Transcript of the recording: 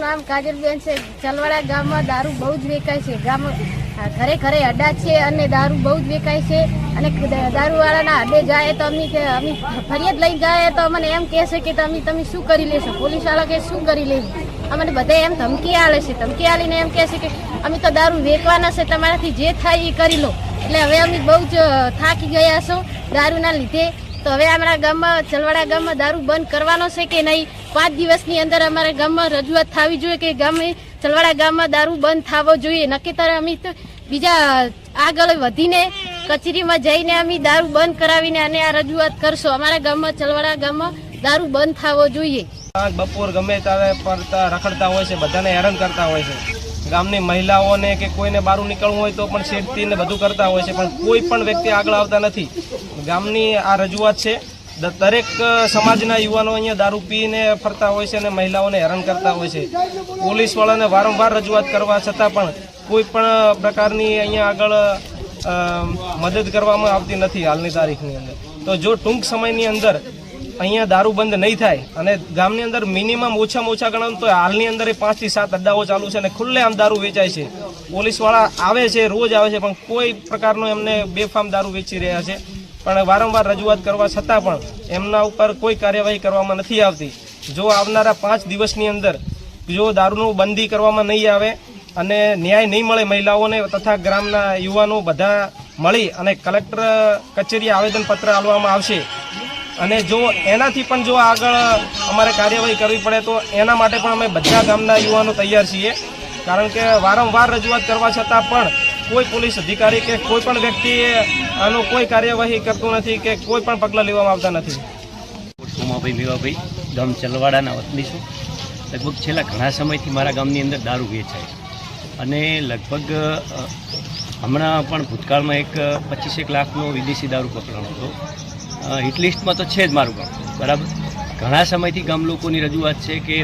નામ કાજલબેન છે। ચલવાડા ગામમાં દારૂ બહુ જ વેચાય છે। ગામ ઘરે ઘરે અડ્ડા છે અને દારૂ બહુ જ વેચાય છે અને દારૂવાળાના અડ્ડે જાય તો અમે ફરિયાદ લઈને જાય તો અમને એમ કહે છે કે તમે શું કરી લેશો। પોલીસવાળા કે શું કરી લેવું, અમને બધા એમ ધમકી આલે છે। ધમકી આલીને એમ કહે છે કે અમે તો દારૂ વેચવાના છે, તમારાથી જે થાય એ કરી લો। એટલે હવે અમે બહુ જ થાકી ગયા છો દારૂના લીધે। તો હવે અમારા ગામમાં ચલવાડા ગામમાં દારૂ બંધ કરવાનો છે કે નહીં, 5 દિવસની અંદર અમારા ગામમાં રજૂઆત થવી જોઈએ કે ચલવાડા ગામમાં દારૂ બંધ થવો જોઈએ। નક્કીતર અમે તો બીજા આગળ વધીને કચેરીમાં જઈને અમે દારૂ બંધ કરાવીને અને આ રજૂઆત કરશો। અમારા ગામમાં ચલવાડા ગામમાં દારૂ બંધ થવો જોઈએ। બપોર ગમે ત્યારે પડતા રખડતા હોય છે, બધાને હેરાન કરતા હોય છે। ગામની મહિલાઓને કે કોઈને બહાર નીકળવું હોય તો પણ છેડતીને બધું કરતા હોય છે, પણ કોઈ પણ વ્યક્તિ આગળ આવતા નથી। ગામની આ રજૂઆત છે, દરેક સમાજના યુવાનો અહીંયા દારૂ પીને ફરતા હોય છે અને મહિલાઓને હેરાન કરતા હોય છે। પોલીસવાળાને વારંવાર રજૂઆત કરવા છતાં પણ કોઈ પણ પ્રકારની અહીંયા આગળ મદદ કરવામાં આવતી નથી હાલની તારીખની અંદર। તો જો ટૂંક સમયની અંદર અહીંયા દારૂ બંધ નહીં થાય અને ગામની અંદર મિનિમમ ઓછામાં ઓછા ગણો તો હાલની અંદર 5 થી 7 અડ્ડાઓ ચાલુ છે અને ખુલ્લેઆમ દારૂ વેચાય છે। પોલીસવાળા આવે છે, રોજ આવે છે, પણ કોઈ પ્રકારનો એમને બેફામ દારૂ વેચી રહ્યા છે। પણ વારંવાર રજૂઆત કરવા છતાં પણ એમના ઉપર કોઈ કાર્યવાહી કરવામાં નથી આવતી। જો આવનારા 5 દિવસની અંદર જો દારૂનું બંધી કરવામાં નહીં આવે અને ન્યાય નહીં મળે મહિલાઓને તથા ગ્રામના યુવાનો બધા મળી અને કલેક્ટર કચેરીએ આવેદનપત્ર આપવામાં આવશે અને જો એનાથી પણ જો આગળ અમારે કાર્યવાહી કરવી પડે તો એના માટે પણ અમે બધા ગામના યુવાનો તૈયાર છીએ। કારણ કે વારંવાર રજૂઆત કરવા છતાં પણ કોઈ પોલીસ અધિકારી કે કોઈ પણ વ્યક્તિ આનું કોઈ કાર્યવાહી કરતું નથી કે કોઈ પણ પગલાં લેવામાં આવતા નથી। ઉમાભાઈ મેવાભાઈ, ગામ ચલવાડાના વતની છું। લગભગ છેલ્લા ઘણા સમયથી મારા ગામની અંદર દારૂ વેચાય છે અને લગભગ હમણાં પણ ભૂતકાળમાં એક 25 લાખનો વિદેશી દારૂ પકડાણો હતો। હિટલિસ્ટમાં તો છે જ મારું ગામ, બરાબર। ઘણા સમયથી ગામ લોકોની રજૂઆત છે કે